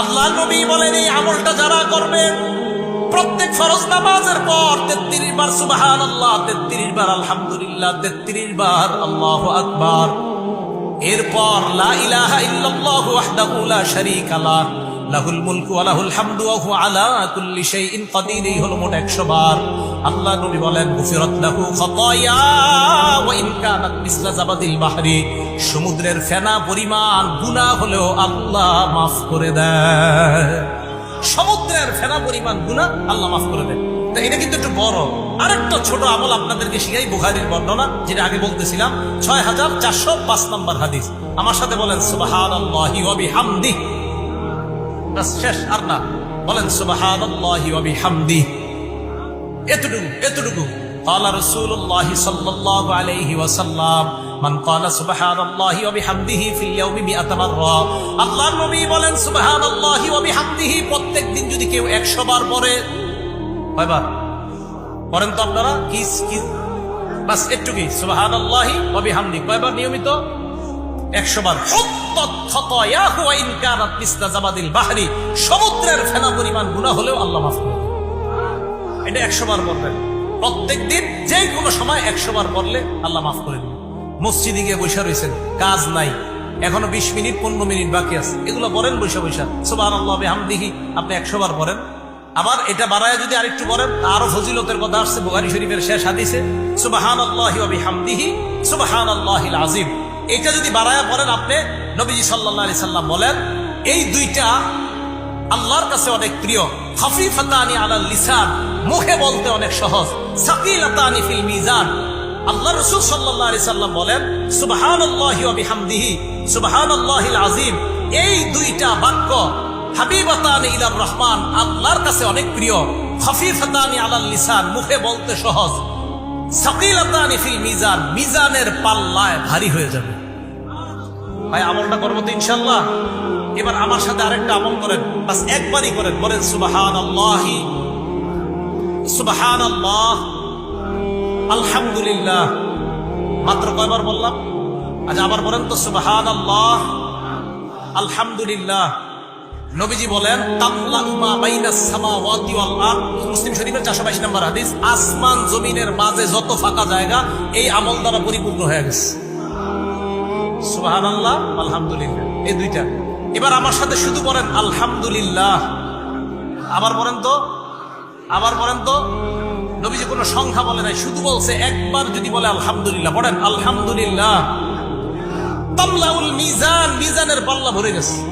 আল্লাহ নবী বলেন এই আমলটা যারা করবে প্রত্যেক ফরজ নামাজের পর 33 বার সুবহানাল্লাহ, 33 বার আলহামদুলিল্লাহ, 33 বার আল্লাহু আকবার, এরপর লা ইলাহা ইল্লাল্লাহু ওয়াহদাহু লা শারীকা লাহ লাহুল মুলকু ওয়া লাহুল হামদু ওয়া হুয়া আলা কুল্লি শাইইন কাদির, এই হলো মোট 100 বার। আল্লাহ নবী বলেন গুফিরাত লাহু খাতায়া ওয়া ইন কানাত মিসলা জাবাদিল বাহরি, সমুদ্রের ফেনা পরিমাণ গুনাহ হলেও আল্লাহ মাফ করে দেয়। সমুদ্রের ফেনা পরিমাণ গুনাহ আল্লাহ মাফ করে দেয়। তো এটা কিন্তু একটু বড়। আরেকটা ছোট আমল আপনাদেরকে শিখাই, বুখারীর বর্ণনা, যেটা আগে বলতেছিলাম, 6405 নম্বর হাদিস। আমার সাথে বলেন সুবহানাল্লাহি ওয়া বিহামদিহি। বাস শেষ, আর না। বলেন সুবহানাল্লাহি ওয়া বিহামদিহি। এতটুকু قال رسول الله صلى الله عليه وسلم من قال سبحان الله وبحمده في اليوم 100 مرة। আল্লাহর নবী বলেন সুবহানাল্লাহি ওয়া বিহামদিহি প্রত্যেক দিন যদি কেউ 100 বার পড়ে, কয়বার পড়েন তো আপনারা? কি বাস একটু কি সুবহানাল্লাহি ওয়া বিহামদিহি কয়বার নিয়মিত? 100 বার। হুত্তাত খাতায়াহু ওয়া ইন কানাত মিসলা জাবাদিল বাহরি, সমুদ্রের ফেনা পরিমাণ গুনাহ হলেও আল্লাহ মাফ করে দেন। এটা 100 বার পড়বেন প্রত্যেক দিন, যে কোনো সময় 100 বার পড়লে আল্লাহ মাফ করে দিবেন। মসজিদে গিয়ে বসে রয়েছেন, কাজ নাই, এখনো 20 মিনিট 15 মিনিট বাকি আছে, এগুলো পড়েন বসে বসে সুবহানাল্লাহি ওয়া বিহামদিহি, আপনি 100 বার পড়েন। আবার এটা বাড়ায় যদি আরেকটু পড়েন, আরো ফজিলতের কথা আসছে বুখারী শরীফের শেষ হাদিসে, সুবহানাল্লাহি ওয়া বিহামদিহি সুবহানাল্লাহিল আযীম। এটা যদি বাড়ায় পড়েন আপনি, নবীজি সাল্লাল্লাহু আলাইহি সাল্লাম বলেন এই দুইটা আল্লাহর কাছে অনেক প্রিয়। খাফিফাতানি আলাল লিসান, মুখে বলতে অনেক সহজ। সাকিলাতানি ফিল মিজান। আল্লাহ রাসূল সাল্লাল্লাহু আলাইহি সাল্লাম বলেন সুবহানাল্লাহি ওয়া বিহামদিহি সুবহানাল্লাহিল আযীম, এই দুইটা বাক্য হাবিবাতানি ইলার রহমান, আল্লাহর কাছে অনেক প্রিয়। খাফিফাতানি আলাল লিসান, মুখে বলতে সহজ। সাকিলাতানি ফিল মিজান, মিজানের পাল্লায় ভারী হয়ে যাবে। ভাই আমলটা করবো তো ইনশাআল্লাহ। এবার আমার সাথে আরেকটা আমল করেন, বাস একবারই করেন। বলেন সুবহানাল্লাহি সুবহানাল্লাহ আলহামদুলিল্লাহ। মাত্র কয়বার বললাম? আজ আবার বলেন তো সুবহানাল্লাহ আলহামদুলিল্লাহ। নবীজি বলেন তামলাউ মা বাইনাস সামাওয়াতি ওয়াল আরদ, মুসলিম শরীফের 422 নম্বর হাদিস, আসমান জমিনের মাঝে যত ফাঁকা জায়গা এই আমল দ্বারা পরিপূর্ণ হয়ে গেছে। সুবহানাল্লাহ আলহামদুলিল্লাহ, এই দুইটা। এবার আমার সাথে শুধু বলেন আলহামদুলিল্লাহ। আবার বলেন তো। নবীজি কোনো সংখ্যা বলে নাই, শুধু বলছে একবার যদি বলে আলহামদুলিল্লাহ, পড়েন আলহামদুলিল্লাহ। তামলাউল মিজান, মিজানের পাল্লা ভরে গেছে।